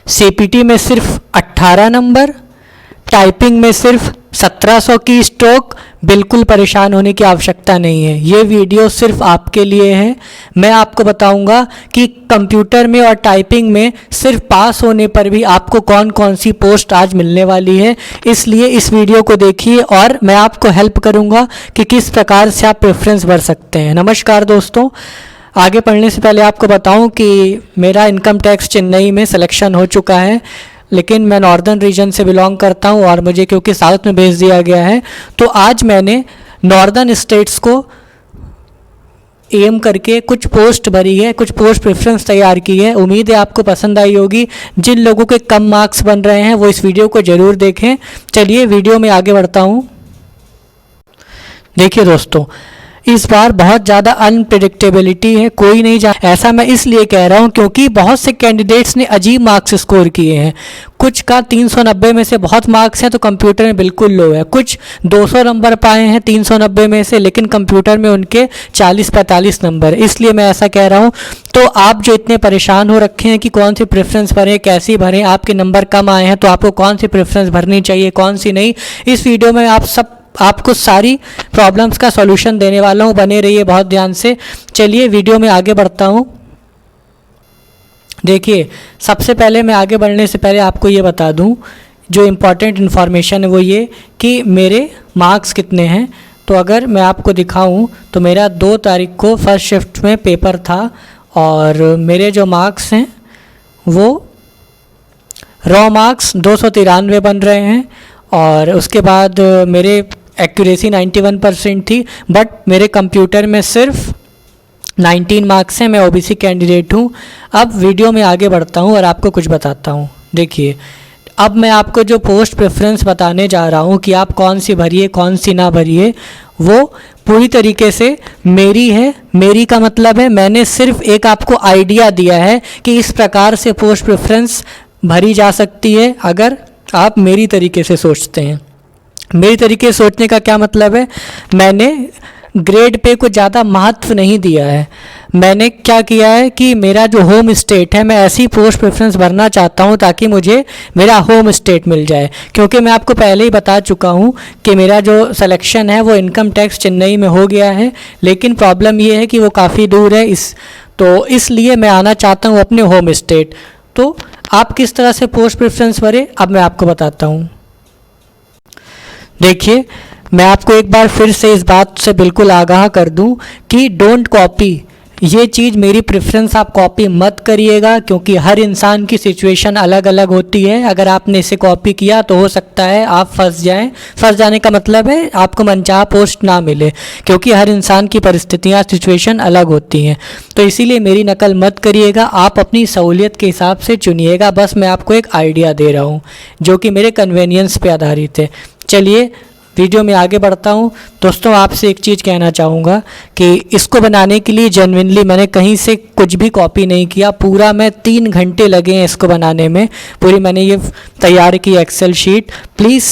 CPT में सिर्फ 18 number, typing में सिर्फ 1700 की स्ट्रोक। बिल्कुल परेशान होने की आवश्यकता नहीं है, ये वीडियो सिर्फ आपके लिए है। मैं आपको बताऊंगा कि कंप्यूटर में और टाइपिंग में सिर्फ पास होने पर भी आपको कौन कौन सी पोस्ट आज मिलने वाली है। इसलिए इस वीडियो को देखिए और मैं आपको हेल्प करूंगा कि किस प्रकार से आप प्रेफरेंस भर सकते हैं। नमस्कार दोस्तों, आगे पढ़ने से पहले आपको बताऊं कि मेरा इनकम टैक्स चेन्नई में सिलेक्शन हो चुका है, लेकिन मैं नॉर्दर्न रीजन से बिलोंग करता हूं और मुझे क्योंकि साउथ में भेज दिया गया है, तो आज मैंने नॉर्दर्न स्टेट्स को एम करके कुछ पोस्ट भरी है, कुछ पोस्ट प्रेफरेंस तैयार की है। उम्मीद है आपको पसंद आई होगी। जिन लोगों के कम मार्क्स बन रहे हैं वो इस वीडियो को ज़रूर देखें। चलिए वीडियो में आगे बढ़ता हूँ। देखिए दोस्तों, इस बार बहुत ज़्यादा अनप्रिडिक्टेबिलिटी है, कोई नहीं जान। ऐसा मैं इसलिए कह रहा हूँ क्योंकि बहुत से कैंडिडेट्स ने अजीब मार्क्स स्कोर किए हैं। कुछ का 390 में से बहुत मार्क्स हैं तो कंप्यूटर में बिल्कुल लो है। कुछ 200 नंबर पाए हैं 390 में से, लेकिन कंप्यूटर में उनके 40-45 नंबर। इसलिए मैं ऐसा कह रहा हूँ। तो आप जो इतने परेशान हो रखे हैं कि कौन सी प्रेफरेंस भरें, कैसी भरें, आपके नंबर कम आए हैं तो आपको कौन सी प्रेफरेंस भरनी चाहिए, कौन सी नहीं, इस वीडियो में आपको सारी प्रॉब्लम्स का सॉल्यूशन देने वाला हूँ। बने रहिए बहुत ध्यान से। चलिए वीडियो में आगे बढ़ता हूँ। देखिए, सबसे पहले मैं आगे बढ़ने से पहले आपको ये बता दूँ, जो इम्पॉर्टेंट इन्फॉर्मेशन है वो ये कि मेरे मार्क्स कितने हैं। तो अगर मैं आपको दिखाऊँ तो मेरा 2 तारीख को फर्स्ट शिफ्ट में पेपर था और मेरे जो मार्क्स हैं वो रॉ मार्क्स 293 बन रहे हैं और उसके बाद मेरे एक्यूरेसी 91% थी, बट मेरे कंप्यूटर में सिर्फ 19 मार्क्स हैं। मैं ओबीसी कैंडिडेट हूँ। अब वीडियो में आगे बढ़ता हूँ और आपको कुछ बताता हूँ। देखिए, अब मैं आपको जो पोस्ट प्रेफरेंस बताने जा रहा हूँ कि आप कौन सी भरिए कौन सी ना भरिए, वो पूरी तरीके से मेरी है। मेरी का मतलब है मैंने सिर्फ एक आपको आइडिया दिया है कि इस प्रकार से पोस्ट प्रेफरेंस भरी जा सकती है अगर आप मेरी तरीके से सोचते हैं। मेरी तरीके से सोचने का क्या मतलब है, मैंने ग्रेड पे को ज़्यादा महत्व नहीं दिया है। मैंने क्या किया है कि मेरा जो होम स्टेट है, मैं ऐसी पोस्ट प्रेफरेंस भरना चाहता हूं ताकि मुझे मेरा होम स्टेट मिल जाए। क्योंकि मैं आपको पहले ही बता चुका हूं कि मेरा जो सिलेक्शन है वो इनकम टैक्स चेन्नई में हो गया है, लेकिन प्रॉब्लम ये है कि वो काफ़ी दूर है। तो इसलिए मैं आना चाहता हूँ अपने होम स्टेट। तो आप किस तरह से पोस्ट प्रेफरेंस भरें अब मैं आपको बताता हूँ। देखिए, मैं आपको एक बार फिर से इस बात से बिल्कुल आगाह कर दूं कि डोंट कॉपी, ये चीज़ मेरी प्रेफरेंस आप कॉपी मत करिएगा, क्योंकि हर इंसान की सिचुएशन अलग अलग होती है। अगर आपने इसे कॉपी किया तो हो सकता है आप फंस जाएं। फंस जाने का मतलब है आपको मनचाहा पोस्ट ना मिले, क्योंकि हर इंसान की परिस्थितियां, सिचुएशन अलग होती हैं। तो इसीलिए मेरी नकल मत करिएगा, आप अपनी सहूलियत के हिसाब से चुनिएगा। बस मैं आपको एक आइडिया दे रहा हूँ जो कि मेरे कन्वीनियंस पे आधारित है। चलिए वीडियो में आगे बढ़ता हूँ। दोस्तों, आपसे एक चीज़ कहना चाहूँगा कि इसको बनाने के लिए जेन्युइनली मैंने कहीं से कुछ भी कॉपी नहीं किया। पूरा मैं 3 घंटे लगे हैं इसको बनाने में। पूरी मैंने ये तैयार की एक्सेल शीट। प्लीज़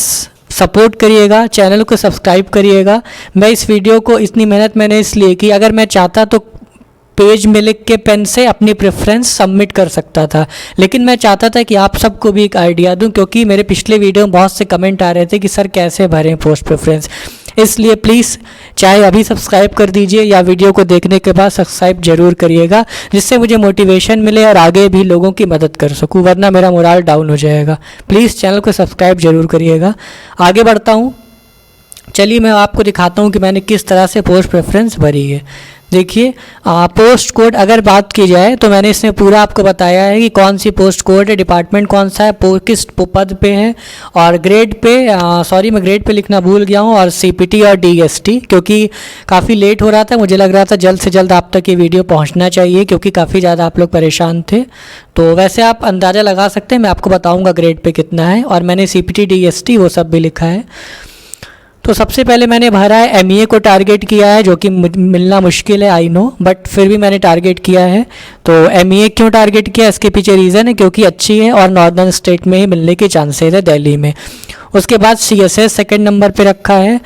सपोर्ट करिएगा, चैनल को सब्सक्राइब करिएगा। मैं इस वीडियो को इतनी मेहनत मैंने इसलिए की, अगर मैं चाहता तो पेज में लिख के पेन से अपनी प्रेफरेंस सबमिट कर सकता था, लेकिन मैं चाहता था कि आप सबको भी एक आइडिया दूं, क्योंकि मेरे पिछले वीडियो में बहुत से कमेंट आ रहे थे कि सर कैसे भरें पोस्ट प्रेफरेंस। इसलिए प्लीज़ चाहे अभी सब्सक्राइब कर दीजिए या वीडियो को देखने के बाद सब्सक्राइब जरूर करिएगा, जिससे मुझे मोटिवेशन मिले और आगे भी लोगों की मदद कर सकूँ, वरना मेरा मोराल डाउन हो जाएगा। प्लीज़ चैनल को सब्सक्राइब जरूर करिएगा। आगे बढ़ता हूँ। चलिए मैं आपको दिखाता हूँ कि मैंने किस तरह से पोस्ट प्रेफरेंस भरी है। देखिए, पोस्ट कोड अगर बात की जाए तो मैंने इसमें पूरा आपको बताया है कि कौन सी पोस्ट कोड है, डिपार्टमेंट कौन सा है, किस पद पे है, और ग्रेड पे सॉरी मैं ग्रेड पे लिखना भूल गया हूँ, और सीपीटी और डीएसटी। क्योंकि काफ़ी लेट हो रहा था, मुझे लग रहा था जल्द से जल्द आप तक ये वीडियो पहुँचना चाहिए, क्योंकि काफ़ी ज़्यादा आप लोग परेशान थे। तो वैसे आप अंदाज़ा लगा सकते हैं, मैं आपको बताऊँगा ग्रेड पे कितना है, और मैंने सीपीटी डीएसटी वो सब भी लिखा है। तो सबसे पहले मैंने भरा है एमईए को टारगेट किया है, जो कि मिलना मुश्किल है, आई नो, बट फिर भी मैंने टारगेट किया है। तो एमईए क्यों टारगेट किया, इसके पीछे रीज़न है क्योंकि अच्छी है और नॉर्दर्न स्टेट में ही मिलने के चांसेस है, दिल्ली में। उसके बाद सीएसएस सेकंड नंबर पे रखा है।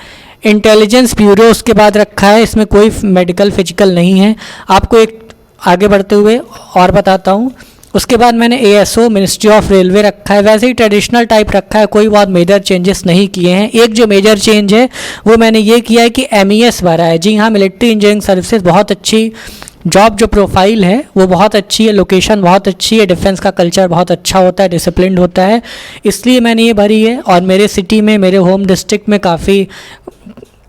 इंटेलिजेंस ब्यूरो उसके बाद रखा है, इसमें कोई मेडिकल फिजिकल नहीं है। आपको एक आगे बढ़ते हुए और बताता हूँ उसके बाद मैंने ASO मिनिस्ट्री ऑफ रेलवे रखा है, वैसे ही ट्रेडिशनल टाइप रखा है, कोई बहुत मेजर चेंजेस नहीं किए हैं। एक जो मेजर चेंज है वो मैंने ये किया है कि MES भरा है। जी हाँ, मिलिट्री इंजीनियरिंग सर्विसेज बहुत अच्छी जॉब, जो प्रोफाइल है वो बहुत अच्छी है, लोकेशन बहुत अच्छी है, डिफेंस का कल्चर बहुत अच्छा होता है, डिसिप्लिन्ड होता है, इसलिए मैंने ये भरी है। और मेरे सिटी में, मेरे होम डिस्ट्रिक्ट में काफ़ी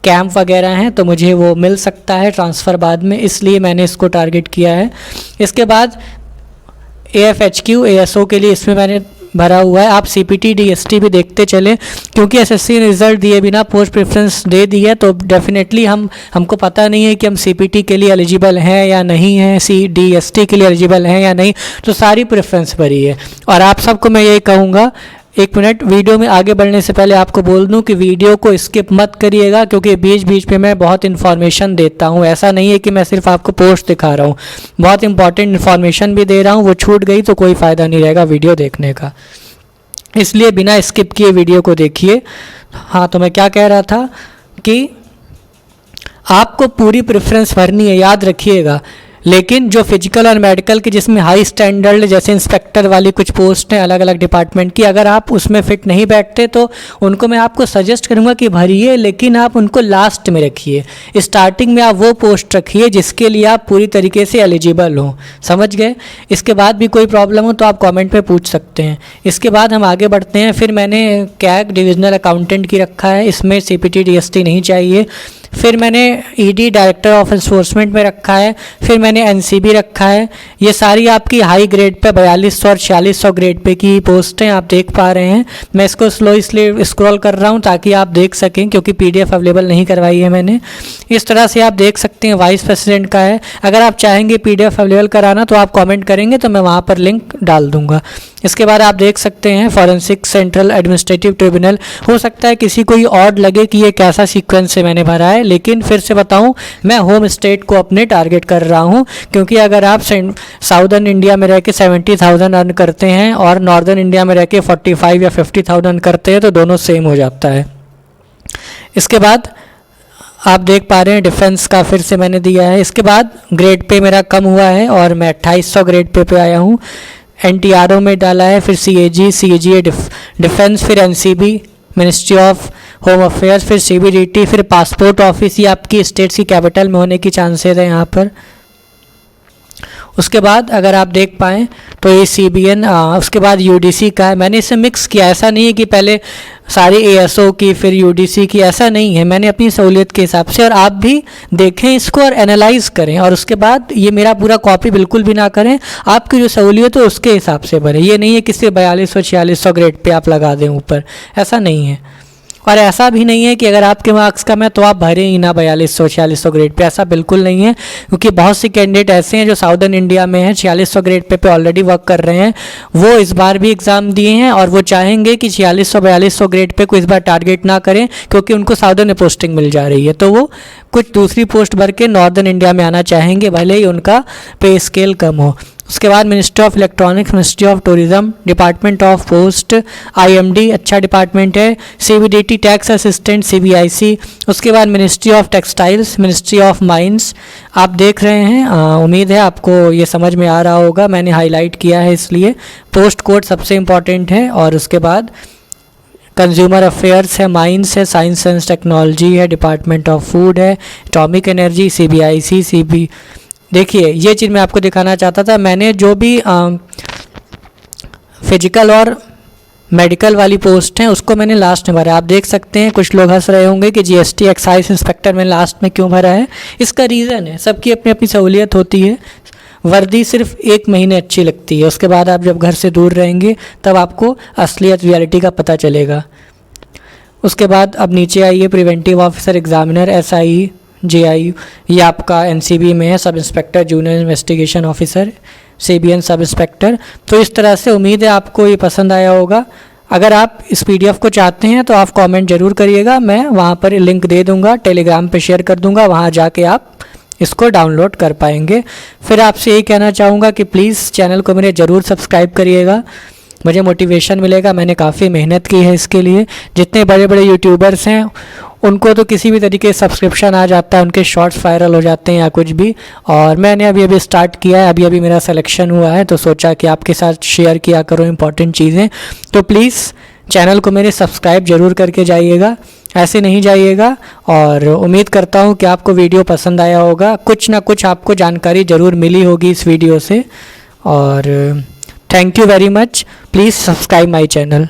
कैंप वगैरह हैं, तो मुझे वो मिल सकता है ट्रांसफ़र बाद में, इसलिए मैंने इसको टारगेट किया है। इसके बाद AFHQ ASO के लिए इसमें मैंने भरा हुआ है। आप CPT DST भी देखते चलें, क्योंकि SSC ने रिज़ल्ट दिए बिना पोस्ट प्रेफरेंस दे दी है, तो डेफिनेटली हमको पता नहीं है कि हम CPT के लिए एलिजिबल हैं या नहीं हैं, DST के लिए एलिजिबल हैं या नहीं, तो सारी प्रेफरेंस भरी है। और आप सबको मैं यही कहूँगा, एक मिनट, वीडियो में आगे बढ़ने से पहले आपको बोल दूं कि वीडियो को स्किप मत करिएगा, क्योंकि बीच बीच पे मैं बहुत इन्फॉर्मेशन देता हूं। ऐसा नहीं है कि मैं सिर्फ आपको पोस्ट दिखा रहा हूं, बहुत इंपॉर्टेंट इन्फॉर्मेशन भी दे रहा हूं। वो छूट गई तो कोई फ़ायदा नहीं रहेगा वीडियो देखने का, इसलिए बिना स्किप किए वीडियो को देखिए। हाँ, तो मैं क्या कह रहा था कि आपको पूरी प्रेफरेंस भरनी है, याद रखिएगा। लेकिन जो फिजिकल और मेडिकल की जिसमें हाई स्टैंडर्ड, जैसे इंस्पेक्टर वाली कुछ पोस्ट हैं अलग अलग डिपार्टमेंट की, अगर आप उसमें फिट नहीं बैठते तो उनको मैं आपको सजेस्ट करूंगा कि भरिए, लेकिन आप उनको लास्ट में रखिए। स्टार्टिंग में आप वो पोस्ट रखिए जिसके लिए आप पूरी तरीके से एलिजिबल हो, समझ गए। इसके बाद भी कोई प्रॉब्लम हो तो आप कॉमेंट पर पूछ सकते हैं। इसके बाद हम आगे बढ़ते हैं। फिर मैंने कैग डिविजनल अकाउंटेंट की रखा है, इसमें CPT DST नहीं चाहिए। फिर मैंने ED डायरेक्टर ऑफ एनफोर्समेंट में रखा है। फिर मैंने NCB रखा है। ये सारी आपकी हाई ग्रेड पे 4200 और 4600 ग्रेड पे की पोस्ट हैं, आप देख पा रहे हैं। मैं इसको स्लो इसलिए स्क्रॉल कर रहा हूँ ताकि आप देख सकें, क्योंकि PDF अवेलेबल नहीं करवाई है मैंने। इस तरह से आप देख सकते हैं। वाइस प्रेसिडेंट का है, अगर आप चाहेंगे PDF अवेलेबल कराना तो आप कॉमेंट करेंगे तो मैं वहाँ पर लिंक डाल दूँगा। इसके बाद आप देख सकते हैं फॉरेंसिक सेंट्रल एडमिनिस्ट्रेटिव ट्रिब्यूनल। हो सकता है किसी को ये ऑड लगे कि ये कैसा सीक्वेंस से मैंने भरा है, लेकिन फिर से बताऊं, मैं होम स्टेट को अपने टारगेट कर रहा हूं, क्योंकि अगर आप साउदर्न इंडिया में रह के 70,000 अर्न करते हैं और नॉर्दर्न इंडिया में रह के 45 या 50,000 अर्न करते हैं तो दोनों सेम हो जाता है। इसके बाद आप देख पा रहे हैं डिफेंस का फिर से मैंने दिया है। इसके बाद ग्रेड पे मेरा कम हुआ है और मैं 2800 ग्रेड पे आया हूँ। NTRO में डाला है, फिर CAGA डिफेंस, फिर NCB ministry of home affairs, फिर CBDT, फिर पासपोर्ट ऑफिस। ये आपकी स्टेट्स की कैपिटल में होने की चांसेस है यहाँ पर। उसके बाद अगर आप देख पाएँ तो ये CBN, उसके बाद UDC का है। मैंने इसे मिक्स किया, ऐसा नहीं है कि पहले सारी ASO की फिर UDC की, ऐसा नहीं है। मैंने अपनी सहूलियत के हिसाब से, और आप भी देखें इसको और एनालाइज करें, और उसके बाद ये मेरा पूरा कॉपी बिल्कुल भी ना करें। आपकी जो सहूलियत हो उसके हिसाब से भरें। ये नहीं है कि सिर्फ 4200-4600 ग्रेड पे आप लगा दें ऊपर, ऐसा नहीं है। और ऐसा भी नहीं है कि अगर आपके मार्क्स कम है तो आप भरें ही ना 4200-4600 ग्रेड पे, ऐसा बिल्कुल नहीं है। क्योंकि बहुत से कैंडिडेट ऐसे हैं जो साउदर्न इंडिया में हैं, 4600 ग्रेड पे ऑलरेडी वर्क कर रहे हैं, वो इस बार भी एग्ज़ाम दिए हैं और वो चाहेंगे कि 4600-4200 ग्रेड पे को इस बार टारगेट ना करें, क्योंकि उनको साउदर्न में पोस्टिंग मिल जा रही है, तो वो कुछ दूसरी पोस्ट भर के नॉर्दर्न इंडिया में आना चाहेंगे, भले ही उनका पे स्केल कम हो। उसके बाद ministry of electronics, ministry of tourism, department of post, IMD अच्छा डिपार्टमेंट है, CBDT टैक्स असिस्टेंट, CBIC। उसके बाद ministry of textiles, ministry of mines. आप देख रहे हैं, उम्मीद है आपको ये समझ में आ रहा होगा, मैंने हाईलाइट किया है इसलिए। पोस्ट कोड सबसे इम्पॉर्टेंट है। और उसके बाद कंज्यूमर अफेयर्स है, माइंस है, साइंस एंड टेक्नोलॉजी है, डिपार्टमेंट ऑफ फूड है, एटॉमिक एनर्जी, CBIC, देखिए ये चीज़ मैं आपको दिखाना चाहता था। मैंने जो भी फिजिकल और मेडिकल वाली पोस्ट हैं उसको मैंने लास्ट में भरा। आप देख सकते हैं, कुछ लोग हंस रहे होंगे कि GST एक्साइज इंस्पेक्टर में लास्ट में क्यों भरा है। इसका रीज़न है, सबकी अपनी अपनी सहूलियत होती है। वर्दी सिर्फ 1 महीने अच्छी लगती है, उसके बाद आप जब घर से दूर रहेंगे तब आपको असलियत रियलिटी का पता चलेगा। उसके बाद अब नीचे आइए, preventive officer examiner, SI JI, ये आपका NCB में है, sub inspector junior investigation officer, CBN sub inspector. तो इस तरह से उम्मीद है आपको ये पसंद आया होगा। अगर आप इस PDF को चाहते हैं तो आप कमेंट ज़रूर करिएगा, मैं वहाँ पर लिंक दे दूँगा, टेलीग्राम पे शेयर कर दूँगा, वहाँ जाके आप इसको डाउनलोड कर पाएंगे। फिर आपसे यही कहना चाहूँगा कि प्लीज़ चैनल को मेरे ज़रूर सब्सक्राइब करिएगा, मुझे मोटिवेशन मिलेगा। मैंने काफ़ी मेहनत की है इसके लिए। जितने बड़े बड़े यूट्यूबर्स हैं उनको तो किसी भी तरीके से सब्सक्रिप्शन आ जाता है, उनके शॉर्ट्स वायरल हो जाते हैं या कुछ भी। और मैंने अभी अभी स्टार्ट किया है, अभी अभी मेरा सिलेक्शन हुआ है, तो सोचा कि आपके साथ शेयर किया करो इंपॉर्टेंट चीज़ें। तो प्लीज़ चैनल को मेरे सब्सक्राइब ज़रूर करके जाइएगा, ऐसे नहीं जाइएगा। और उम्मीद करता हूँ कि आपको वीडियो पसंद आया होगा, कुछ ना कुछ आपको जानकारी ज़रूर मिली होगी इस वीडियो से। और thank you very much, please subscribe my channel.